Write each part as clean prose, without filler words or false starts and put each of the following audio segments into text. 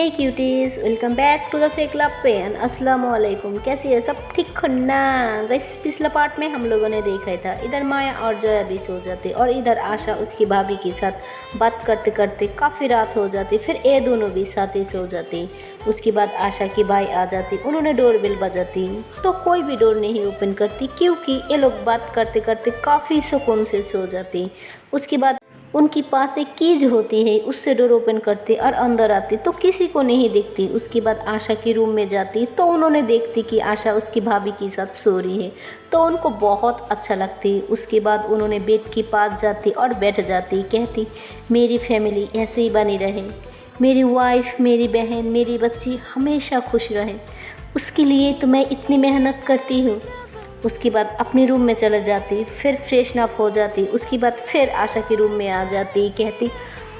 Hey cuties, welcome back to the fake love pain. अस्सलाम वालेकुम। कैसी है? सब ठीक हो ना? गाइस, पिछला पार्ट में हम लोगों ने देखा था इधर माया और जया भी सो जाते और इधर आशा उसकी भाभी के साथ बात करते करते काफ़ी रात हो जाती। फिर ये दोनों भी साथ ही सो जाते। उसके बाद आशा की भाई आ जाती, उन्होंने डोर बेल बजाती तो कोई भी डोर नहीं ओपन करती क्योंकि ये लोग बात करते करते काफ़ी सुकून से सो जाते। उसके बाद उनके पास एक कीज होती है, उससे डोर ओपन करते और अंदर आती तो किसी को नहीं दिखती। उसके बाद आशा के रूम में जाती तो उन्होंने देखती कि आशा उसकी भाभी के साथ सो रही है तो उनको बहुत अच्छा लगती। उसके बाद उन्होंने बेड के पास जाती और बैठ जाती, कहती मेरी फैमिली ऐसे ही बनी रहे, मेरी वाइफ, मेरी बहन, मेरी बच्ची हमेशा खुश रहे, उसके लिए तो मैं इतनी मेहनत करती हूँ। उसके बाद अपने रूम में चले जाती, फिर फ्रेशन अप हो जाती। उसके बाद फिर आशा के रूम में आ जाती, कहती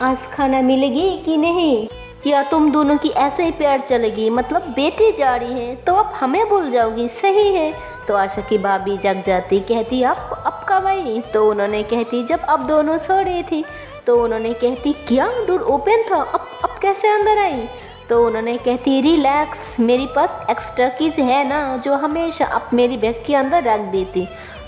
आज खाना मिलेगी कि नहीं, या तुम दोनों की ऐसे ही प्यार चलेगी, मतलब बेटी जा रही है तो अब हमें भूल जाओगी, सही है? तो आशा की भाभी जग जाती, कहती अब कब आई? तो उन्होंने कहती जब अब दोनों सो रही थी। तो उन्होंने कहती क्या डोर ओपन था, अब कैसे अंदर आई? तो उन्होंने कहती रिलैक्स, मेरे पास एक्स्ट्रा कीज है ना जो हमेशा आप मेरी बैग के अंदर रख देती।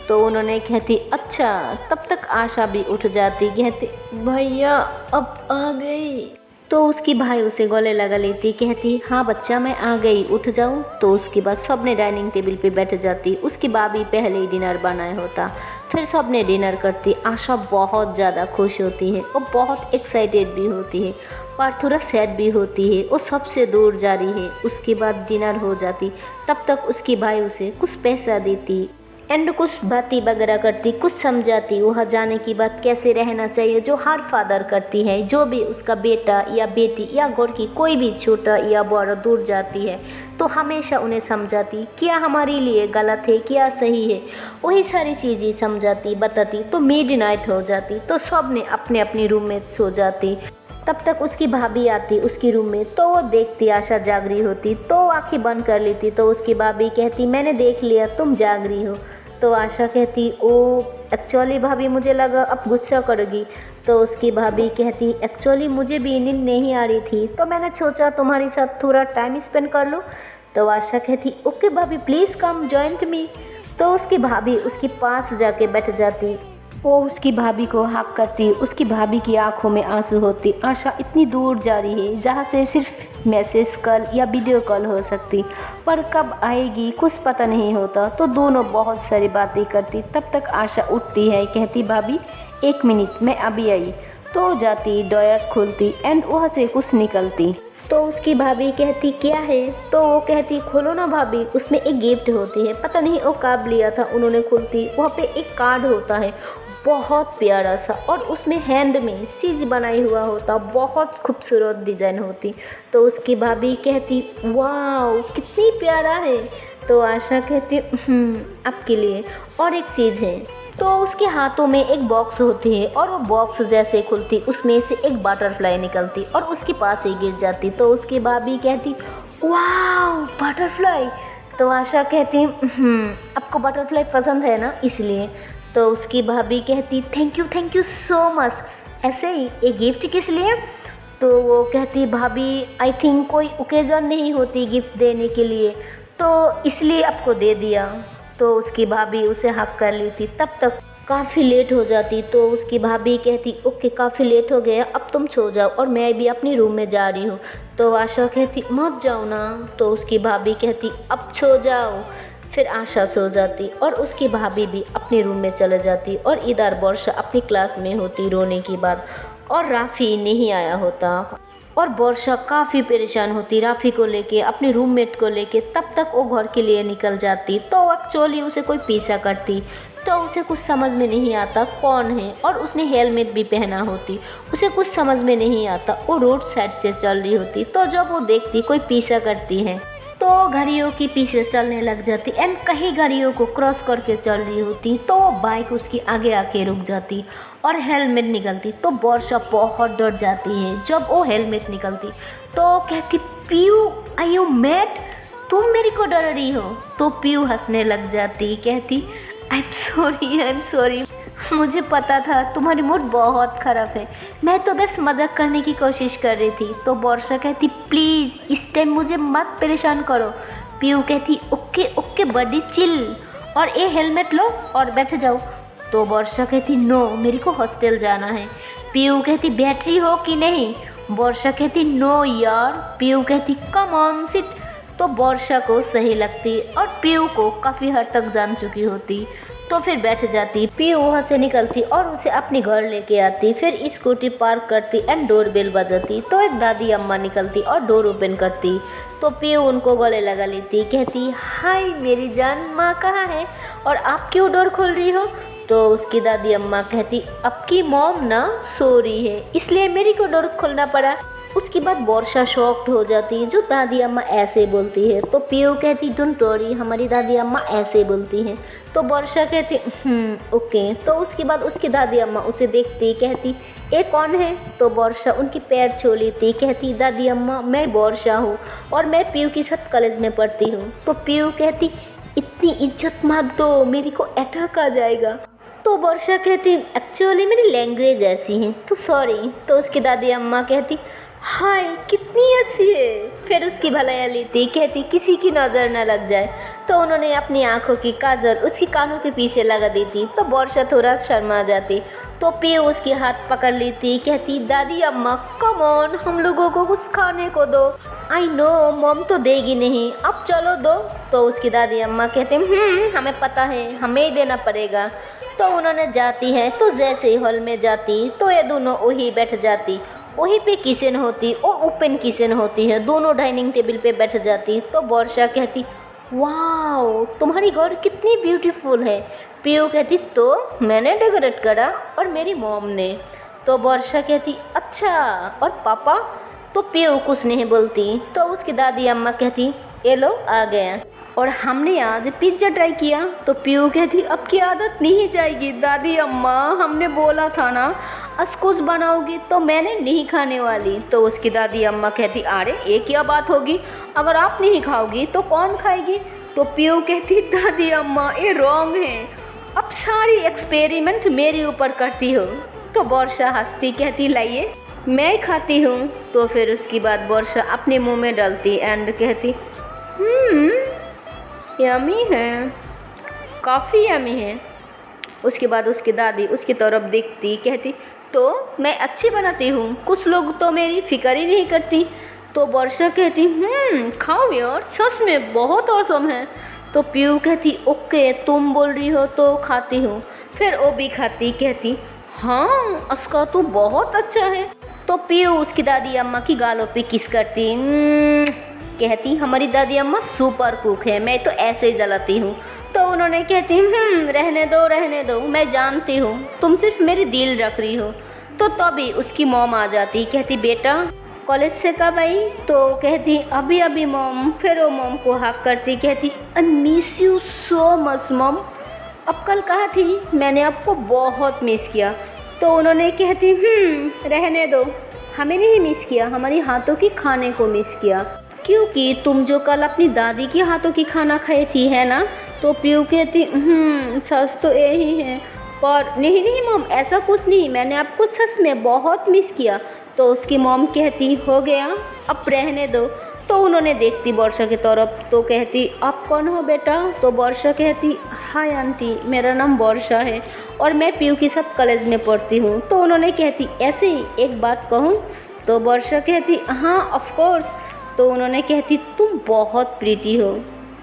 तो उन्होंने कहती अच्छा। तब तक आशा भी उठ जाती, कहती भैया अब आ गई। तो उसकी भाई उसे गले लगा लेती, कहती हाँ बच्चा मैं आ गई, उठ जाऊँ। तो उसके बाद सबने डाइनिंग टेबल पे बैठ जाती। उसकी भाभी पहले ही डिनर बनाया होता, फिर सबने डिनर करती। आशा बहुत ज़्यादा खुश होती है और बहुत एक्साइटेड भी होती है पर थोड़ा सैड भी होती है। वो सबसे दूर जा रही है। उसके बाद डिनर हो जाती, तब तक उसकी भाई उसे कुछ पैसा देती एंड कुछ बातें वगैरह करती, कुछ समझाती वहाँ जाने की बात कैसे रहना चाहिए जो हर फादर करती है। जो भी उसका बेटा या बेटी या घर की कोई भी छोटा या बड़ा दूर जाती है तो हमेशा उन्हें समझाती क्या हमारे लिए गलत है क्या सही है, वही सारी चीज़ें समझाती बताती। तो मिड नाइट हो जाती तो सब ने अपने अपने रूम में सो जाती। तब तक उसकी भाभी आती उसकी रूम में तो वो देखती आशा जाग रही होती तो आंखें बंद कर लेती। तो उसकी भाभी कहती मैंने देख लिया तुम जाग रही हो। तो आशा कहती ओ एक्चुअली भाभी मुझे लगा अब गुस्सा करोगी। तो उसकी भाभी कहती एक्चुअली मुझे भी नींद नहीं आ रही थी तो मैंने सोचा तुम्हारे साथ थोड़ा टाइम स्पेंड कर लूँ। तो आशा कहती ओके भाभी प्लीज़ कम जॉइंट मी। तो उसकी भाभी उसके पास जाके बैठ जाती। वो उसकी भाभी को हक करती, उसकी भाभी की आंखों में आंसू होती। आशा इतनी दूर जा रही है जहाँ से सिर्फ मैसेज कॉल या वीडियो कॉल हो सकती, पर कब आएगी कुछ पता नहीं होता। तो दोनों बहुत सारी बातें करती। तब तक आशा उठती है, कहती भाभी 1 मिनट मैं अभी आई। तो जाती, डोर खोलती एंड वहाँ से कुछ निकलती। तो उसकी भाभी कहती क्या है? तो वो कहती खोलो ना भाभी, उसमें एक गिफ्ट होती है, पता नहीं वो कब लिया था। उन्होंने खोलती, वहाँ पे एक कार्ड होता है बहुत प्यारा सा और उसमें हैंड में चीज़ बनाई हुआ होता, बहुत खूबसूरत डिज़ाइन होती। तो उसकी भाभी कहती वाह कितनी प्यारा है। तो आशा कहती आपके लिए और एक चीज़ है। तो उसके हाथों में एक बॉक्स होती है और वो बॉक्स जैसे खुलती उसमें से एक बटरफ्लाई निकलती और उसके पास ही गिर जाती। तो उसकी भाभी कहती वाह बटरफ्लाई। तो आशा कहती आपको बटरफ्लाई पसंद है ना इसलिए। तो उसकी भाभी कहती थैंक यू सो मच। ऐसे ही ये गिफ्ट किस लिए? तो वो कहती भाभी आई थिंक कोई ओकेजन नहीं होती गिफ्ट देने के लिए तो इसलिए आपको दे दिया। तो उसकी भाभी उसे हक कर ली थी। तब तक काफ़ी लेट हो जाती। तो उसकी भाभी कहती ओके काफ़ी लेट हो गया, अब तुम सो जाओ और मैं भी अपनी रूम में जा रही हूँ। तो आशा कहती मत जाओ ना। तो उसकी भाभी कहती अब सो जाओ। फिर आशा सो जाती और उसकी भाभी भी अपने रूम में चले जाती और इधर वर्षा अपनी क्लास में होती रोने की बात और राफ़ी नहीं आया होता और वर्षा काफ़ी परेशान होती राफ़ी को लेके, अपने रूममेट को लेके। तब तक वो घर के लिए निकल जाती तो एक्चुअली उसे कोई पीछा करती तो उसे कुछ समझ में नहीं आता कौन है और उसने हेलमेट भी पहना होती, उसे कुछ समझ में नहीं आता। वो रोड साइड से चल रही होती तो जब वो देखती कोई पीछा करती है तो घड़ियों के पीछे चलने लग जाती एंड कहीं घड़ियों को क्रॉस करके चल रही होती तो वो बाइक उसकी आगे आके रुक जाती और हेलमेट निकलती। तो वर्षा बहुत डर जाती है जब वो हेलमेट निकलती। तो कहती पीयू आई यू मैड, तुम मेरे को डर रही हो? तो पीयू हंसने लग जाती, कहती आई एम सॉरी मुझे पता था तुम्हारी मूड बहुत ख़राब है, मैं तो बस मजाक करने की कोशिश कर रही थी। तो वर्षा कहती प्लीज़ इस टाइम मुझे मत परेशान करो। पीयू कहती ओके ओके बड़ी चिल, और ये हेलमेट लो और बैठ जाओ। तो वर्षा कहती नो मेरे को हॉस्टल जाना है। पीयू कहती बैटरी हो कि नहीं। वर्षा कहती नो यार। पीयू कहती कम ऑन सिट। तो वर्षा को सही लगती और पीयू को काफ़ी हद तक जान चुकी होती, तो फिर बैठ जाती। पीयू वहाँ से निकलती और उसे अपने घर लेके आती, फिर स्कूटी पार्क करती एंड डोर बेल बजाती। तो एक दादी अम्मा निकलती और डोर ओपन करती। तो पीयू उनको गले लगा लेती, कहती हाय मेरी जान, माँ कहाँ है और आप क्यों डोर खोल रही हो। तो उसकी दादी अम्मा कहती आपकी मॉम ना सो रही है इसलिए मेरी को डोर खोलना पड़ा। उसके बाद वर्षा शॉक्ड हो जाती है, जो दादी अम्मा ऐसे बोलती है। तो पीयू कहती डोंट वरी हमारी दादी अम्मा ऐसे बोलती हैं। तो वर्षा कहती ओके। तो उसके बाद उसकी दादी अम्मा उसे देखती, कहती ये कौन है। तो वर्षा उनकी पैर छू लेती, कहती दादी अम्मा मैं वर्षा हूँ और मैं पीयू के साथ कॉलेज में पढ़ती हूँ। तो पीयू कहती इतनी इज्जत मत दो मेरी को अटैक आ जाएगा। तो वर्षा कहती एक्चुअली मेरी लैंग्वेज ऐसी है तो सॉरी। तो उसकी दादी अम्मा कहती हाय कितनी अच्छी है। फिर उसकी भलाया लेती, कहती किसी की नज़र न लग जाए। तो उन्होंने अपनी आंखों की काजल उसकी कानों के पीछे लगा देती। तो वर्षा थोड़ा शर्मा जाती। तो पीयू उसके हाथ पकड़ लेती, कहती दादी अम्मा कम ऑन हम लोगों को कुछ खाने को दो। आई नो मॉम तो देगी नहीं, अब चलो दो। तो उसकी दादी अम्मा कहते हमें पता है हमें ही देना पड़ेगा। तो उन्होंने जाती है। तो जैसे ही हॉल में जाती तो ये दोनों वही बैठ जाती। वहीं पे किचन होती और ओपन किचन होती है, दोनों डाइनिंग टेबल पे बैठ जाती। तो वर्षा कहती वाओ तुम्हारी घर कितनी ब्यूटीफुल है। पीयू कहती तो मैंने डेकोरेट करा और मेरी मॉम ने। तो वर्षा कहती अच्छा और पापा। तो पीयू कुछ नहीं बोलती। तो उसकी दादी अम्मा कहती ये लो आ गया और हमने आज पिज्ज़ा ट्राई किया। तो पीयू कहती अब की आदत नहीं जाएगी दादी अम्मा, हमने बोला था ना अस्कुस बनाओगी तो मैंने नहीं खाने वाली। तो उसकी दादी अम्मा कहती अरे ये क्या बात होगी, अगर आप नहीं खाओगी तो कौन खाएगी। तो पीयू कहती दादी अम्मा ये रॉन्ग है, अब सारी एक्सपेरिमेंट मेरे ऊपर करती हो। तो वर्षा हंसती कहती लाइए मैं खाती हूँ। तो फिर उसकी बाद वर्षा अपने मुंह में डालती एंड कहती यमी है, काफ़ी यमी है। उसके बाद उसकी दादी उसकी तरफ देखती, कहती तो मैं अच्छी बनाती हूँ, कुछ लोग तो मेरी फिक्र ही नहीं करती। तो वर्षा कहती खाओ यार सच में बहुत औसम है। तो पीयू कहती ओके तुम बोल रही हो तो खाती हूँ। फिर वो भी खाती, कहती हाँ उसका तो बहुत अच्छा है। तो पीयू उसकी दादी अम्मा की गालों पे किस करती, कहती हमारी दादी अम्मा सुपर कुक है, मैं तो ऐसे ही जलाती हूँ। तो उन्होंने कहती रहने दो मैं जानती हूँ तुम सिर्फ मेरी दिल रख रही हो। तो तभी उसकी मॉम आ जाती, कहती बेटा कॉलेज से कब आई। तो कहती अभी अभी मॉम। फिर वो मॉम को हक करती, कहती I miss you so much mom, अब कल कहाँ थी, मैंने आपको बहुत मिस किया। तो उन्होंने कहती रहने दो, हमें नहीं मिस किया, हमारी हाथों की खाने को मिस किया, क्योंकि तुम जो कल अपनी दादी के हाथों की खाना खाई थी है ना। तो पीयू कहती सच तो यही है, पर नहीं मॉम ऐसा कुछ नहीं, मैंने आपको सच में बहुत मिस किया। तो उसकी मॉम कहती हो गया अब रहने दो। तो उन्होंने देखती वर्षा की तरफ, तो कहती आप कौन हो बेटा। तो वर्षा कहती हाय आंटी मेरा नाम वर्षा है और मैं पीयू के साथ कॉलेज में पढ़ती हूँ। तो उन्होंने कहती ऐसे ही एक बात कहूँ। तो वर्षा कहती हाँ ऑफ कोर्स। तो उन्होंने कहती तुम बहुत प्रीटी हो।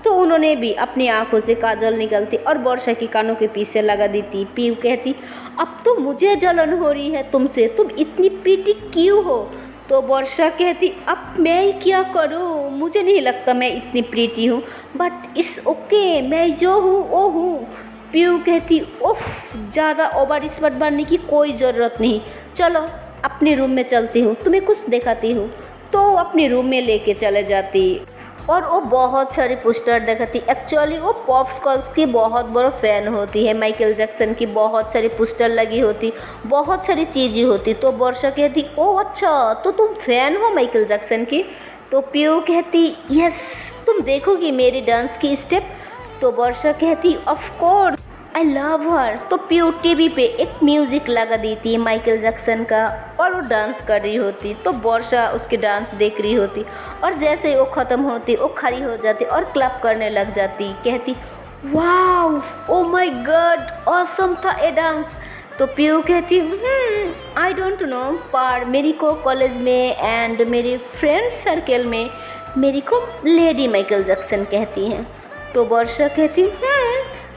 तो उन्होंने भी अपनी आंखों से काजल निकलती और वर्षा की कानों के पीछे लगा देती। पीयू कहती अब तो मुझे जलन हो रही है तुमसे, तुम इतनी प्रीटी क्यों हो। तो वर्षा कहती अब मैं क्या करूँ, मुझे नहीं लगता मैं इतनी प्रीटी हूँ, बट इट्स ओके मैं जो हूँ वो हूँ। पीयू कहती उफ ज़्यादा ओवर स्मार्ट बनने की कोई ज़रूरत नहीं, चलो अपने रूम में चलती हूँ तुम्हें कुछ दिखाती हूँ। तो अपने रूम में लेके चले जाती और वो बहुत सारी पोस्टर दिखाती। एक्चुअली वो पॉप स्कल्स की बहुत बड़ा फ़ैन होती है, माइकल जैक्सन की बहुत सारी पोस्टर लगी होती, बहुत सारी चीज़ें होती। तो वर्षा कहती ओ अच्छा तो तुम फ़ैन हो माइकल जैक्सन की। तो पीयू कहती यस तुम देखोगी मेरी डांस की स्टेप। तो वर्षा कहती ऑफ कोर्स। आई लव हर। तो पीयू टीवी पे एक म्यूजिक लगा देती है माइकल जैक्सन का और वो डांस कर रही होती, तो वर्षा उसके डांस देख रही होती और जैसे ही वो ख़त्म होती वो खड़ी हो जाती और क्लैप करने लग जाती, कहती wow oh my God awesome था ये डांस। तो पीयू कहती आई डोंट नो, पर मेरी को कॉलेज में एंड मेरे फ्रेंड सर्कल में मेरी को लेडी माइकल जैक्सन कहती हैं। तो वर्षा कहती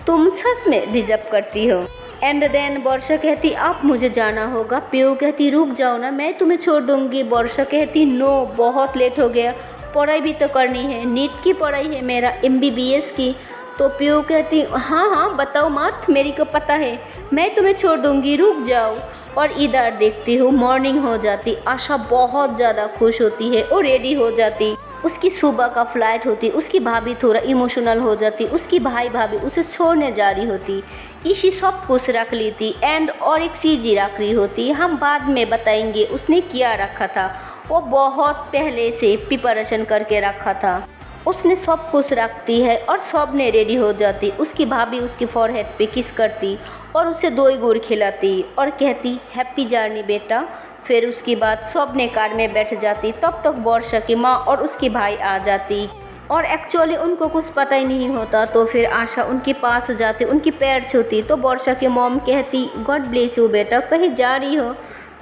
तुम सच में डिजर्व करती हो। एंड देन वर्षा कहती अब मुझे जाना होगा। पीयू कहती रुक जाओ ना, मैं तुम्हें छोड़ दूंगी। वर्षा कहती नो, बहुत लेट हो गया, पढ़ाई भी तो करनी है, नीट की पढ़ाई है मेरा, MBBS की। तो पीयू कहती हाँ हाँ बताओ मत, मेरी को पता है, मैं तुम्हें छोड़ दूंगी, रुक जाओ। और इधर देखती हूँ मॉर्निंग हो जाती, आशा बहुत ज़्यादा खुश होती है और रेडी हो जाती, उसकी सुबह का फ्लाइट होती, उसकी भाभी थोड़ा इमोशनल हो जाती, उसकी भाई भाभी उसे छोड़ने जा रही होती, ईशी सब कुछ रख ली थी एंड और एक चीज़ रख रही होती, हम बाद में बताएंगे उसने क्या रखा था, वो बहुत पहले से प्रिपरेशन करके रखा था, उसने सब कुछ रखती है और सब ने रेडी हो जाती, उसकी भाभी उसकी फॉरहेड पे किस करती और उसे दो गुड़ खिलाती और कहती हैप्पी जर्नी बेटा। फिर उसके बाद सब ने कार में बैठ जाती, तब तक वर्षा की माँ और उसकी भाई आ जाती और एक्चुअली उनको कुछ पता ही नहीं होता। तो फिर आशा उनके पास जाती, उनकी पैर छूती, तो वर्षा की मॉम कहती गॉड ब्लेस यू बेटा, कहीं जा रही हो?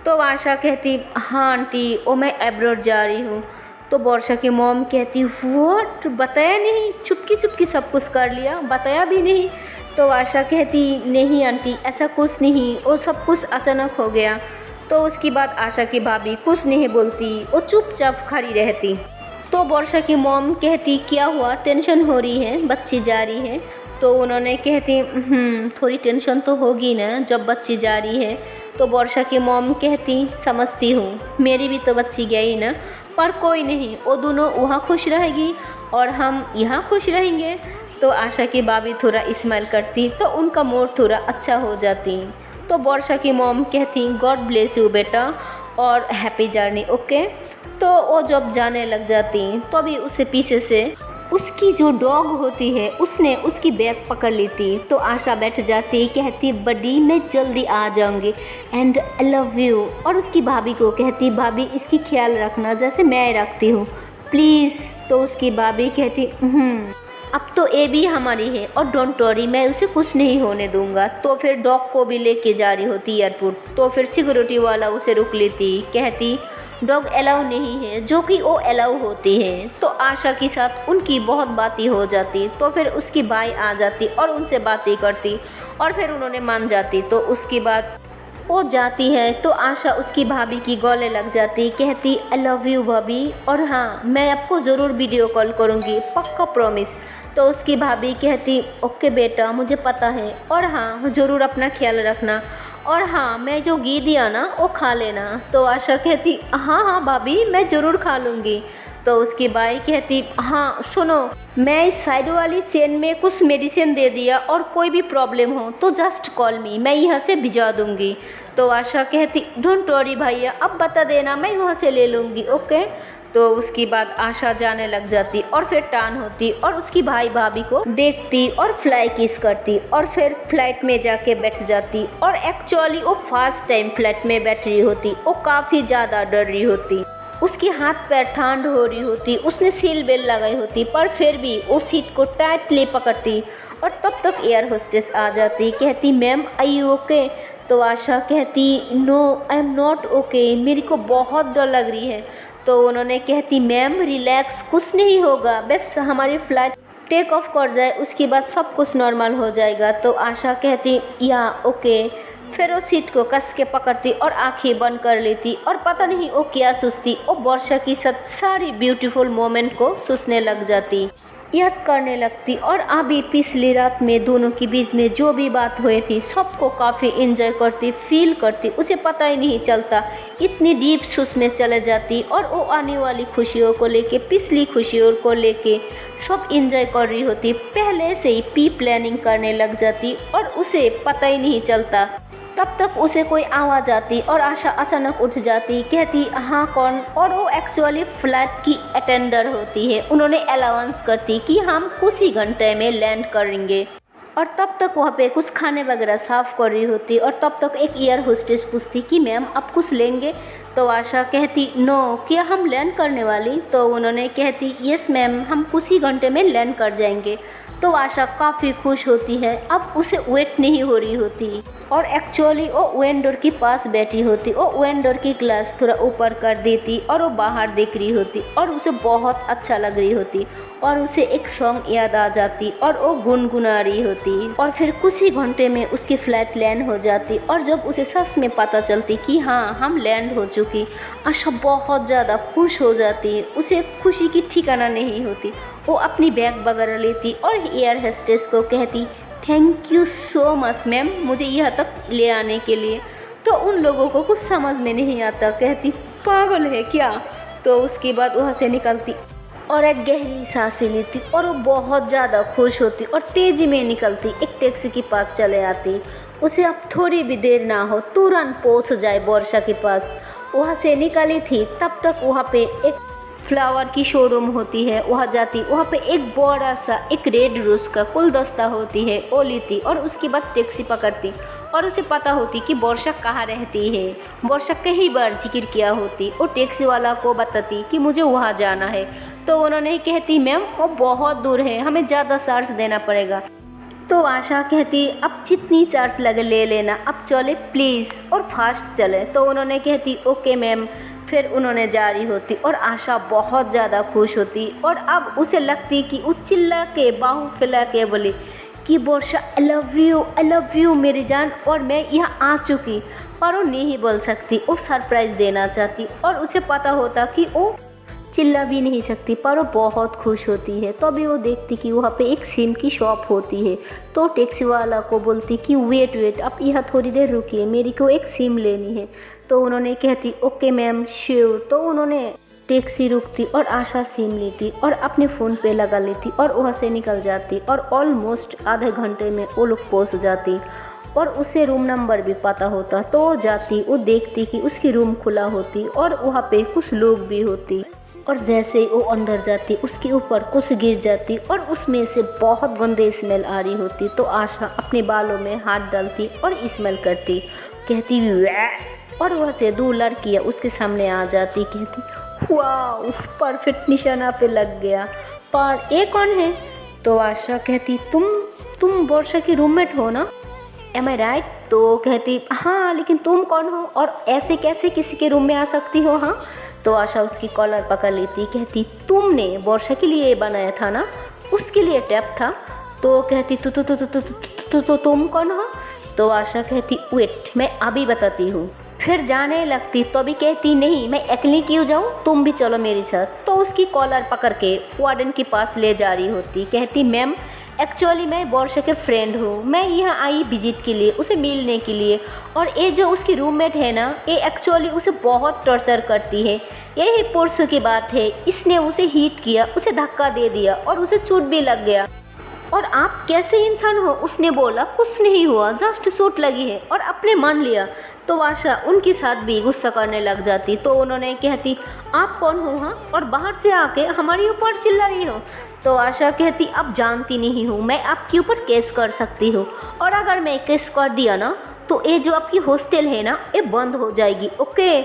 तो आशा कहती हाँ आंटी, ओ मैं एब्रॉड जा रही हूँ। तो वर्षा की मॉम कहती व्हाट, बताया नहीं, चुपकी चुपकी सब कुछ कर लिया, बताया भी नहीं। तो आशा कहती नहीं आंटी ऐसा कुछ नहीं, वो सब कुछ अचानक हो गया। तो उसके बाद आशा की भाभी कुछ नहीं बोलती, वो चुपचाप खड़ी रहती। तो वर्षा की मॉम कहती क्या हुआ, टेंशन हो रही है, बच्ची जा रही है? तो उन्होंने कहती थोड़ी टेंशन तो होगी ना जब बच्ची जा रही है। तो वर्षा की मॉम कहती समझती हूँ, मेरी भी तो बच्ची गई ना, पर कोई नहीं, वो दोनों वहाँ खुश रहेगी और हम यहाँ खुश रहेंगे। तो आशा की भाभी थोड़ा स्माइल करती तो उनका मूड थोड़ा अच्छा हो जाती। तो वर्षा की मॉम कहती गॉड ब्लेस यू बेटा और हैप्पी जर्नी ओके। तो वो जब जाने लग जाती तो अभी उसे पीछे से उसकी जो डॉग होती है उसने उसकी बैग पकड़ लेती। तो आशा बैठ जाती, कहती बडी मैं जल्दी आ जाऊंगी एंड आई लव यू। और उसकी भाभी को कहती भाभी इसकी ख्याल रखना जैसे मैं रखती हूँ प्लीज़। तो उसकी भाभी कहती अब तो ये भी हमारी है और डोंट वरी, मैं उसे कुछ नहीं होने दूंगा। तो फिर डॉग को भी लेके जा रही होती एयरपोर्ट। तो फिर सिक्योरिटी वाला उसे रुक लेती, कहती डॉग अलाउ नहीं है, जो कि वो अलाउ होती है। तो आशा के साथ उनकी बहुत बातें हो जाती। तो फिर उसकी भाई आ जाती और उनसे बातें करती और फिर उन्होंने मान जाती। तो उसके बाद वो जाती है तो आशा उसकी भाभी की गले लग जाती, कहती आई लव यू भाभी और हाँ मैं आपको ज़रूर वीडियो कॉल करूँगी, पक्का प्रॉमिस। तो उसकी भाभी कहती ओके बेटा मुझे पता है और हाँ ज़रूर अपना ख्याल रखना और हाँ मैं जो घी दिया ना वो खा लेना। तो आशा कहती हाँ हाँ भाभी मैं ज़रूर खा लूँगी। तो उसकी भाई कहती हाँ सुनो, मैं इस साइड वाली चेन में कुछ मेडिसिन दे दिया और कोई भी प्रॉब्लम हो तो जस्ट कॉल मी, मैं यहाँ से भिजवा दूँगी। तो आशा कहती डोंट वरी भैया, अब बता देना मैं वहाँ से ले लूँगी ओके। तो उसके बाद आशा जाने लग जाती और फिर टर्न होती और उसकी भाई भाभी को देखती और फ्लाई किस करती और फिर फ्लाइट में जाके बैठ जाती। और एक्चुअली वो फर्स्ट टाइम फ्लाइट में बैठ रही होती, वो काफ़ी ज़्यादा डर रही होती, उसके हाथ पैर ठंड हो रही होती, उसने सील बेल्ट लगाई होती, पर फिर भी वो सीट को टाइटली पकड़ती। और तब तक एयर होस्टेस आ जाती, कहती मैम आई यू ओके? तो आशा कहती no I am not okay, मेरे को बहुत डर लग रही है। तो उन्होंने कहती मैम रिलैक्स, कुछ नहीं होगा, बस हमारी फ़्लाइट टेक ऑफ कर जाए उसके बाद सब कुछ नॉर्मल हो जाएगा। तो आशा कहती या ओके। फिर वो सीट को कस के पकड़ती और आंखें बंद कर लेती और पता नहीं वो क्या सोचती, वो वर्षा की सारी ब्यूटीफुल मोमेंट को सोचने लग जाती, याद करने लगती। और अभी पिछली रात में दोनों के बीच में जो भी बात हुई थी सबको काफ़ी एंजॉय करती, फील करती, उसे पता ही नहीं चलता, इतनी डीप सोच में चले जाती। और वो आने वाली खुशियों को लेके, पिछली खुशियों को लेके सब एंजॉय कर रही होती, पहले से ही प्री प्लानिंग करने लग जाती और उसे पता ही नहीं चलता। तब तक उसे कोई आवाज़ आती और आशा अचानक उठ जाती, कहती हाँ कौन? और वो एक्चुअली फ्लाइट की अटेंडर होती है, उन्होंने अलाउंस करती कि हम कुछ ही घंटे में लैंड करेंगे। और तब तक वहाँ पे कुछ खाने वगैरह साफ़ कर रही होती और तब तक एक एयर होस्टेस पूछती कि मैम आप कुछ लेंगे। तो आशा कहती नो, क्या हम लैंड करने वाली? तो उन्होंने कहती यस मैम, हम कुछ ही घंटे में लैंड कर जाएंगे। तो आशा काफ़ी खुश होती है, अब उसे वेट नहीं हो रही होती और एक्चुअली वो वेंडर के पास बैठी होती। वो वेंडर की ग्लास थोड़ा ऊपर कर देती और वो बाहर देख रही होती और उसे बहुत अच्छा लग रही होती और उसे एक सॉन्ग याद आ जाती और वो गुनगुना रही होती। और फिर कुछ ही घंटे में उसकी फ्लाइट लैंड हो जाती और जब उसे सच में पता चलती कि हाँ हम लैंड हो चुकी, आशा बहुत ज़्यादा खुश हो जाती। उसे खुशी की ठिकाना नहीं होती। वो अपनी बैग वगैरह लेती और एयर होस्टेस को कहती thank you so much ma'am मुझे यहाँ तक ले आने के लिए। तो उन लोगों को कुछ समझ में नहीं आता, कहती पागल है क्या। तो उसके बाद वहाँ से निकलती और एक गहरी सांसें लेती और वो बहुत ज़्यादा खुश होती और तेज़ी में निकलती एक टैक्सी के पास चले आती। उसे अब थोड़ी भी देर ना हो, तुरंत पहुँच जाए वर्षा के पास। वहाँ से निकली थी तब तक वहाँ पे एक फ्लावर की शोरूम होती है, वहाँ जाती। वहाँ पे एक बड़ा सा एक रेड रोज़ का गुलदस्ता होती है, वो लेती और उसके बाद टैक्सी पकड़ती और उसे पता होती कि वर्षा कहाँ रहती है। वर्षा कई बार जिक्र किया होती। वो टैक्सी वाला को बताती कि मुझे वहाँ जाना है। तो उन्होंने कहती मैम वो बहुत दूर है, हमें ज़्यादा चार्ज देना पड़ेगा। तो आशा कहती अब जितनी चार्ज लगे ले लेना, अब चले प्लीज़ और फास्ट चले। तो उन्होंने कहती ओके मैम। फिर उन्होंने जारी होती और आशा बहुत ज़्यादा खुश होती और अब उसे लगती कि वो चिल्ला के बाहू फैला के बोली कि वर्षा आई लव यू मेरी जान, और मैं यहाँ आ चुकी। पर वो नहीं बोल सकती, वो सरप्राइज़ देना चाहती और उसे पता होता कि वो चिल्ला भी नहीं सकती, पर वो बहुत खुश होती है। तो अभी वो देखती कि वहाँ पे एक सिम की शॉप होती है। तो टैक्सी वाला को बोलती कि वेट आप यहाँ थोड़ी देर रुकिए, मेरी को एक सिम लेनी है। तो उन्होंने कहती ओके मैम श्योर। तो उन्होंने टैक्सी रुकती और आशा सिम लेती और अपने फ़ोन पे लगा लेती और वहाँ से निकल जाती और ऑलमोस्ट आधे घंटे में वो लोग पहुँच जाती और उसे रूम नंबर भी पता होता। तो वो जाती, वो देखती कि उसकी रूम खुला होती और वहाँ पे कुछ लोग भी होती और जैसे ही वो अंदर जाती उसके ऊपर कुछ गिर जाती और उसमें से बहुत गंदे स्मेल आ रही होती। तो आशा अपने बालों में हाथ डालती और स्मेल करती, कहती वैह, और वहाँ से दो लड़कियाँ उसके सामने आ जाती, कहती वाह परफेक्ट निशाना पे लग गया। पर ये कौन है? तो आशा कहती तुम वर्षा की रूममेट हो ना, एम आई राइट? तो कहती हाँ लेकिन तुम कौन हो और ऐसे कैसे किसी के रूम में आ सकती हो? हाँ। तो आशा उसकी कॉलर पकड़ लेती, कहती तुमने वर्षा के लिए बनाया था ना, उसके लिए टैप था। तो कहती तो तुम कौन हो? तो आशा कहती वेट मैं अभी बताती हूँ। फिर जाने लगती तो भी कहती नहीं मैं अकेली क्यों जाऊँ, तुम भी चलो मेरे साथ। तो उसकी कॉलर पकड़ के वार्डन के पास ले जा रही होती, कहती मैम एक्चुअली मैं वर्षा के फ्रेंड हूँ, मैं यहाँ आई विजिट के लिए, उसे मिलने के लिए। और ये जो उसकी रूममेट है ना, ये एक्चुअली उसे बहुत टॉर्चर करती है। यही परसों की बात है, इसने उसे हिट किया, उसे धक्का दे दिया और उसे चोट भी लग गया। और आप कैसे इंसान हो? उसने बोला कुछ नहीं हुआ, जस्ट चोट लगी है, और अपने मान लिया। तो आशा उनके साथ भी गुस्सा करने लग जाती। तो उन्होंने कहती आप कौन हो हाँ, और बाहर से आके हमारे ऊपर चिल्ला रही हो? तो आशा कहती अब जानती नहीं हूँ, मैं आपके ऊपर केस कर सकती हूँ, और अगर मैं केस कर दिया ना तो ये जो आपकी हॉस्टल है ना ये बंद हो जाएगी, ओके?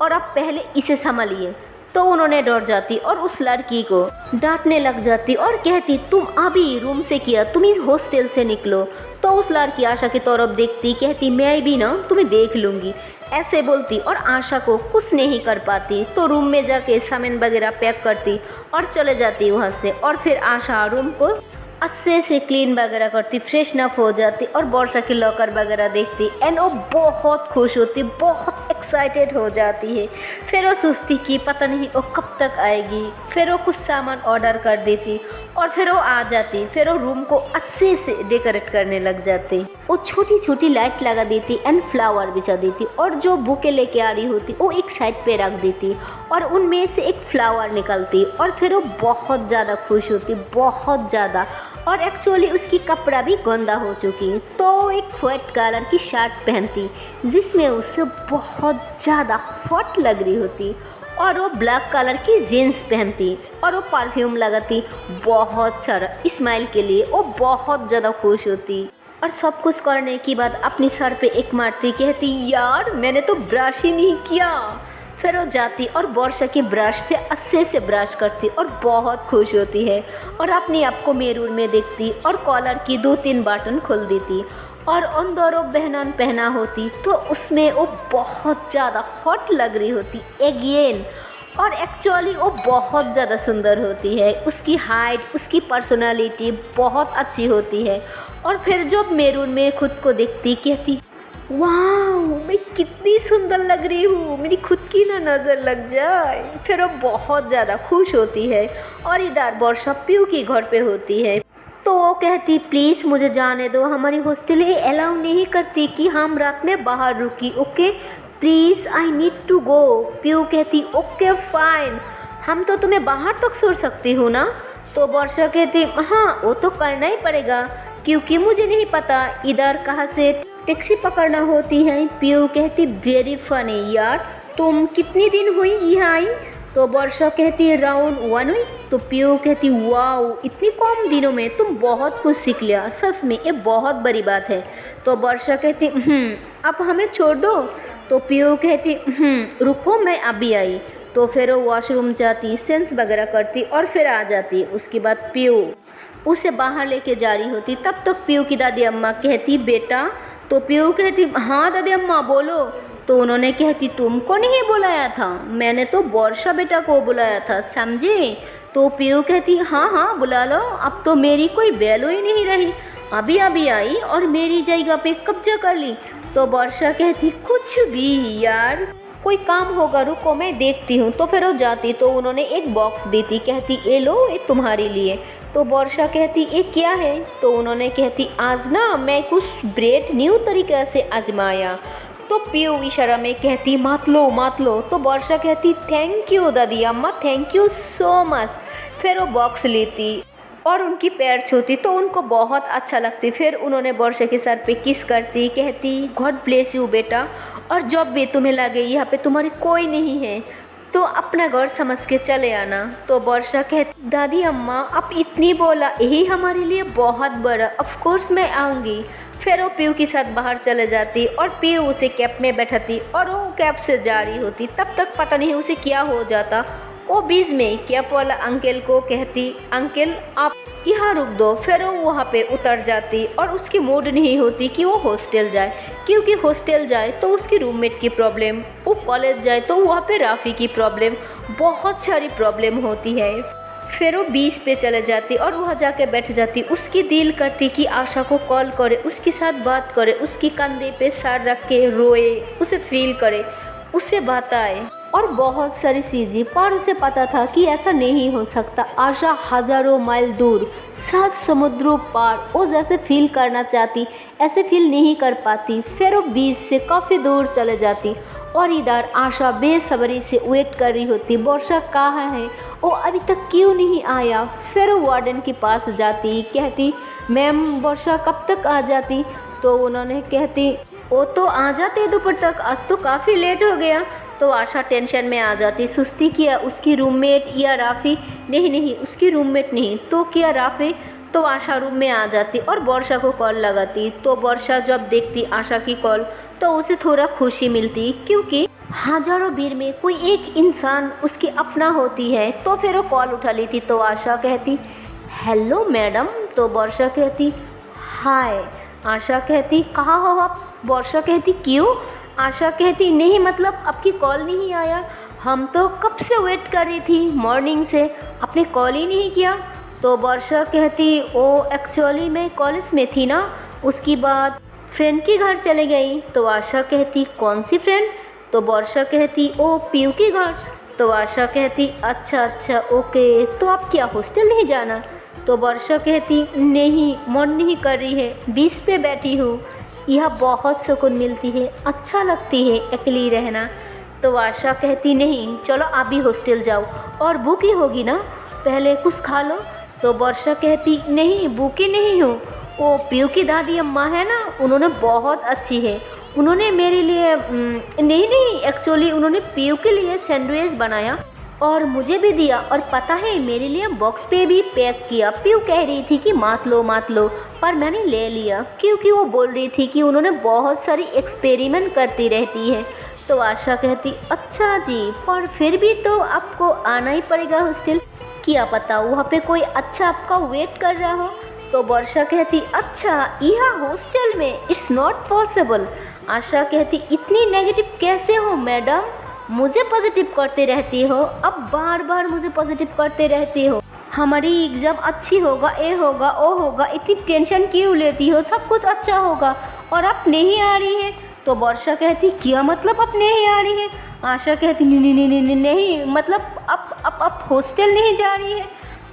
और आप पहले इसे संभालिए। तो उन्होंने डर जाती और उस लड़की को डांटने लग जाती और कहती तुम अभी रूम से किया, तुम इस हॉस्टल से निकलो। तो उस लड़की आशा की तरफ देखती, कहती मैं भी ना तुम्हें देख लूँगी, ऐसे बोलती और आशा को कुछ नहीं कर पाती। तो रूम में जाके सामान वगैरह पैक करती और चले जाती वहाँ से। और फिर आशा रूम को अच्छे से क्लीन वगैरह करती, फ्रेशनअप हो जाती और वर्षा की लॉकर वगैरह देखती एंड वो बहुत खुश होती, बहुत एक्साइटेड हो जाती है। फिर वो सोचती कि पता नहीं वो कब तक आएगी। फिर वो कुछ सामान ऑर्डर कर देती और फिर वो आ जाती। फिर वो रूम को अच्छे से डेकोरेट करने लग जाती। वो छोटी छोटी लाइट लगा देती एंड फ्लावर बिछा देती और जो बुके लेके आ रही होती वो एक साइड पे रख देती और उनमें से एक फ्लावर निकलती और फिर वो बहुत ज़्यादा खुश होती, बहुत ज़्यादा। और एक्चुअली उसकी कपड़ा भी गंदा हो चुकी, तो एक व्हाइट कलर की शर्ट पहनती जिसमें उससे बहुत ज़्यादा हॉट लग रही होती और वो ब्लैक कलर की जीन्स पहनती और वो परफ्यूम लगाती बहुत सारा स्माइल के लिए। वो बहुत ज़्यादा खुश होती और सब कुछ करने के बाद अपनी सर पे एक मारती, कहती यार मैंने तो ब्रश ही नहीं किया। फिर वो जाती और वर्षा की ब्रश से अच्छे से ब्रश करती और बहुत खुश होती है और अपने आप को मिरर में देखती और कॉलर की 2-3 बटन खोल देती और उन दोनों बहनों पहना होती तो उसमें वो बहुत ज़्यादा हॉट लग रही होती अगेन। और एक्चुअली वो बहुत ज़्यादा सुंदर होती है, उसकी हाइट उसकी पर्सनालिटी बहुत अच्छी होती है। और फिर जब मिरर में खुद को देखती कहती वाह मैं कितनी सुंदर लग रही हूँ, मेरी खुद की ना नज़र लग जाए। फिर वो बहुत ज़्यादा खुश होती है और इधर वर्षा पीयू की घर पे होती है तो वो कहती प्लीज़ मुझे जाने दो, हमारी हॉस्टल ये अलाउ नहीं करती कि हम रात में बाहर रुकी, okay please I need to go. Piyu कहती ओके फाइन, हम तो तुम्हें बाहर तक छोड़ सकती हूँ ना। तो वर्षा कहती हाँ वो तो करना ही पड़ेगा क्योंकि मुझे नहीं पता इधर कहाँ से टैक्सी पकड़ना होती है। पीयू कहती वेरी फनी यार, तुम कितनी दिन हुई यहाँ आई। तो वर्षा कहती अराउंड 1 वीक। तो पीयू कहती वाओ इतनी कम दिनों में तुम बहुत कुछ सीख लिया, सच में ये बहुत बड़ी बात है। तो वर्षा कहती अब हमें छोड़ दो। तो पीयू कहती रुको मैं अभी आई। तो फिर वो वॉशरूम जाती, सेंस वगैरह करती और फिर आ जाती। उसके बाद पीयू उसे बाहर लेके जा रही होती, तब तक पीयू की दादी अम्मा कहती बेटा। तो पीयू कहती हाँ दादी अम्मा बोलो। तो उन्होंने कहती तुमको नहीं बुलाया था, मैंने तो वर्षा बेटा को बुलाया था समझे। तो पीयू कहती हाँ हाँ बुला लो, अब तो मेरी कोई वैल्यू ही नहीं रही, अभी अभी आई और मेरी जगह पे कब्जा कर ली। तो वर्षा कहती कुछ भी यार, कोई काम होगा रुको मैं देखती हूँ। तो फिर वो जाती तो उन्होंने एक बॉक्स दी थी, कहती ये लो ये तुम्हारे लिए। तो वर्षा कहती ये क्या है। तो उन्होंने कहती आज ना मैं कुछ ब्रेड न्यू तरीके से आजमाया। तो पीयू इशारा में कहती मत लो मत लो। तो वर्षा कहती थैंक यू दादी अम्मा, थैंक यू सो मच। फिर वो बॉक्स लेती और उनकी पैर छूती तो उनको बहुत अच्छा लगती। फिर उन्होंने वर्षा के सर पे किस करती, कहती गॉड ब्लेस यू बेटा, और जब भी तुम्हें लगे यहाँ पे तुम्हारी कोई नहीं है तो अपना घर समझ के चले आना। तो वर्षा कहती दादी अम्मा अब इतनी बोला यही हमारे लिए बहुत बड़ा, ऑफ कोर्स मैं आऊँगी। फिर वो पीयू के साथ बाहर चले जाती और पीयू उसे कैब में बैठाती और वो कैब से जा रही होती। तब तक पता नहीं उसे क्या हो जाता, वो बीच में कैब वाला अंकल को कहती अंकल आप यहाँ रुक दो। फिर वो वहाँ पे उतर जाती और उसकी मूड नहीं होती कि वो हॉस्टल जाए, क्योंकि हॉस्टल जाए तो उसकी रूममेट की प्रॉब्लम, वो कॉलेज जाए तो वहाँ पे राफ़ी की प्रॉब्लम, बहुत सारी प्रॉब्लम होती है। फिर वो बीच पे चले जाती और वहाँ जाके बैठ जाती। उसकी दिल करती कि आशा को कॉल करे, उसके साथ बात करे, उसकी कंधे पे सर रख के रोए, उसे फील करे, उसे बताए और बहुत सारी चीज़ें। पर उसे पता था कि ऐसा नहीं हो सकता। आशा हज़ारों माइल दूर 7 समुद्रों पार वो जैसे फील करना चाहती ऐसे फील नहीं कर पाती। फिर वो बीच से काफ़ी दूर चले जाती और इधर आशा बेसब्री से वेट कर रही होती वर्षा कहाँ है, वो अभी तक क्यों नहीं आया। फिर वो वार्डन के पास जाती, कहती मैम वर्षा कब तक आ जाती। तो उन्होंने कहती वो तो आ जाते दोपहर तक, आज तो काफ़ी लेट हो गया। तो आशा टेंशन में आ जाती, सुस्ती किया उसकी रूममेट या राफ़ी, नहीं उसकी रूममेट नहीं तो क्या राफ़ी। तो आशा रूम में आ जाती और वर्षा को कॉल लगाती। तो वर्षा जब देखती आशा की कॉल तो उसे थोड़ा खुशी मिलती, क्योंकि हज़ारों भीड़ में कोई एक इंसान उसकी अपना होती है। तो फिर वो कॉल उठा लेती। तो आशा कहती हेलो मैडम। तो वर्षा कहती हाय। आशा कहती कहाँ हो आप। वर्षा कहती क्यों। आशा कहती नहीं मतलब आपकी कॉल नहीं आया, हम तो कब से वेट कर रही थी मॉर्निंग से, आपने कॉल ही नहीं किया। तो वर्षा कहती ओ एक्चुअली मैं कॉलेज में थी ना, उसके बाद फ्रेंड के घर चले गई। तो आशा कहती कौन सी फ्रेंड। तो वर्षा कहती ओ पीयू के घर। तो आशा कहती अच्छा ओके, तो आप क्या हॉस्टल नहीं जाना। तो वर्षा कहती नहीं मन नहीं कर रही है, बीच पे बैठी हूँ, यह बहुत सुकून मिलती है, अच्छा लगती है अकेली रहना। तो आशा कहती नहीं चलो आप भी हॉस्टल जाओ और भूखी होगी ना, पहले कुछ खा लो। तो वर्षा कहती नहीं भूखी नहीं हूँ, वो पीयू की दादी अम्मा है ना, उन्होंने बहुत अच्छी है, उन्होंने मेरे लिए नहीं एक्चुअली उन्होंने पीयू के लिए सैंडविच बनाया और मुझे भी दिया, और पता है मेरे लिए बॉक्स पे भी पैक किया। पीयू कह रही थी कि मत लो, पर मैंने ले लिया क्योंकि वो बोल रही थी कि उन्होंने बहुत सारी एक्सपेरिमेंट करती रहती है। तो आशा कहती अच्छा जी, पर फिर भी तो आपको आना ही पड़ेगा हॉस्टल, क्या पता वहाँ पे कोई अच्छा आपका वेट कर रहा हो। तो वर्षा कहती अच्छा यहाँ हॉस्टल में इट्स नॉट पॉसिबल। आशा कहती इतनी नेगेटिव कैसे हो मैडम, मुझे पॉजिटिव करते रहती हो, अब बार बार मुझे पॉजिटिव करते रहती हो। हमारी एग्ज़ाम अच्छी होगा, ए होगा, ओ होगा, इतनी टेंशन क्यों लेती हो, सब कुछ अच्छा होगा और अब नहीं आ रही है। तो वर्षा कहती क्या मतलब अब नहीं आ रही है। आशा कहती नहीं मतलब अब हॉस्टल नहीं जा रही है।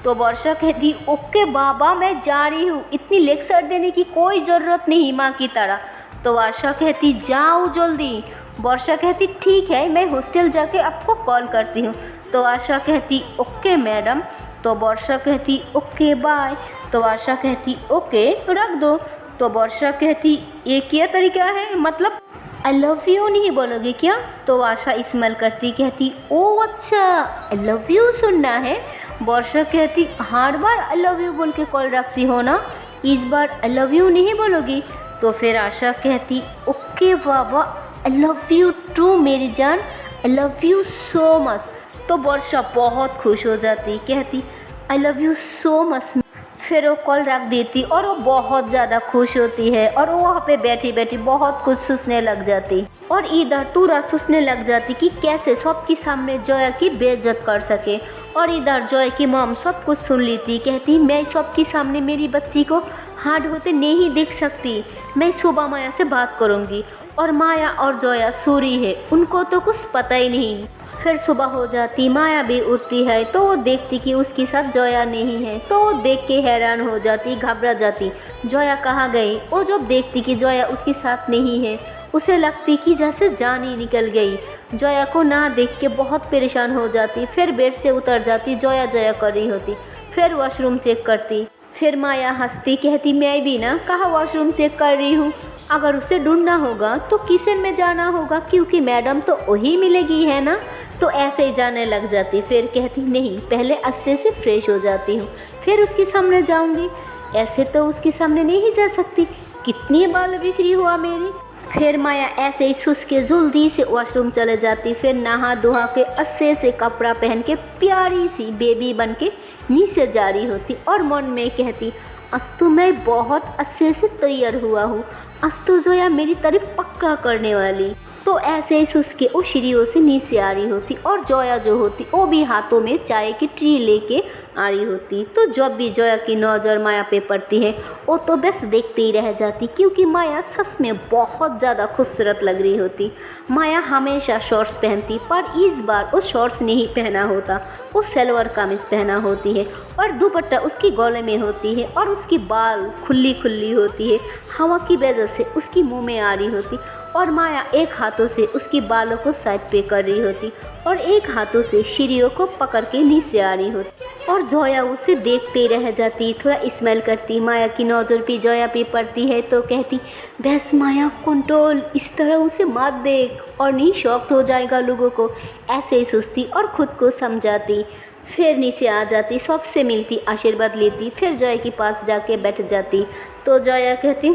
तो वर्षा कहती ओके बाबा मैं जा रही हूँ, इतनी लेक्चर देने की कोई ज़रूरत नहीं माँ की तरह। तो आशा कहती जाओ जल्दी। वर्षा कहती ठीक है मैं हॉस्टल जाके आपको कॉल करती हूँ। तो आशा कहती ओके मैडम। तो वर्षा कहती ओके बाय। तो आशा कहती ओके रख दो। तो वर्षा कहती ये क्या तरीका है, मतलब आई लव यू नहीं बोलोगे क्या। तो आशा इस्तेमाल करती कहती ओ अच्छा आई लव यू सुनना है। वर्षा कहती हर बार आई लव यू बोल के कॉल रखती हो ना, इस बार आई लव यू नहीं बोलोगी। तो फिर आशा कहती ओके बाबा आई लव यू टू मेरी जान, I love you so much. तो वर्षा बहुत खुश हो जाती, कहती I love you so much. फिर वो कॉल रख देती और वो बहुत ज़्यादा खुश होती है और वो वहाँ पे बैठी बैठी बहुत कुछ सोचने लग जाती और इधर पूरा सोचने लग जाती कि कैसे सबके सामने जोया की बेइज्जत कर सके। और इधर जोया की मॉम सब कुछ सुन लेती, कहती मैं सबके सामने मेरी बच्ची को हार्ड होते नहीं देख सकती, मैं सुबह माया से बात करूँगी। और माया और जोया सूरी है, उनको तो कुछ पता ही नहीं। फिर सुबह हो जाती, माया भी उठती है तो वो देखती कि उसके साथ जोया नहीं है, तो वो देख के हैरान हो जाती, घबरा जाती जोया कहाँ गई। वो जब देखती कि जोया उसके साथ नहीं है उसे लगती कि जैसे जान ही निकल गई। जोया को ना देख के बहुत परेशान हो जाती, फिर बेड से उतर जाती, जोया जोया कर रही होती। फिर वॉशरूम चेक करती, फिर माया हंसती, कहती मैं भी ना कहाँ वॉशरूम चेक कर रही हूँ, अगर उसे ढूंढना होगा तो किचन में जाना होगा क्योंकि मैडम तो वही मिलेगी है ना। तो ऐसे ही जाने लग जाती, फिर कहती नहीं पहले अच्छे से फ्रेश हो जाती हूँ फिर उसके सामने जाऊँगी, ऐसे तो उसके सामने नहीं जा सकती, कितनी बाल बिखरी हुआ मेरी। फिर माया ऐसे ही सुस के जल्दी से वॉशरूम चले जाती, फिर नहा धोहा के अच्छे से कपड़ा पहन के प्यारी सी बेबी बन के नीचे जा रही होती और मन में कहती आज तो मैं बहुत अच्छे से तैयार हुआ हूँ, आज तो जोया मेरी तारीफ पक्का करने वाली। तो ऐसे ही सुस्के वो सीढ़ियों से नीचे आ रही होती और जोया जो होती वो भी हाथों में चाय की ट्री लेके आ रही होती। तो जब भी जोया की नज़र माया पे पड़ती है वो तो बस देखते ही रह जाती क्योंकि माया सच में बहुत ज़्यादा खूबसूरत लग रही होती। माया हमेशा शॉर्ट्स पहनती पर इस बार वो शॉर्ट्स नहीं पहना होता, वो सलवार कमीज पहना होती है और दुपट्टा उसकी गले में होती है और उसकी बाल खुली खुली होती है, हवा की वजह से उसकी मुंह में आ रही होती और माया एक हाथों से उसकी बालों को साइड पे कर रही होती और एक हाथों से सीढ़ियों को पकड़ के नीचे आ रही होती और जोया उसे देखते रह जाती, थोड़ा स्माइल करती। माया की नज़र भी जोया पे पड़ती है तो कहती बस माया कंट्रोल, इस तरह उसे मत देख और नहीं शॉक्ड हो जाएगा लोगों को, ऐसे ही सोचती और ख़ुद को समझाती। फिर नीचे आ जाती, सबसे मिलती, आशीर्वाद लेती, फिर जोया के पास जाके बैठ जाती। तो जोया कहती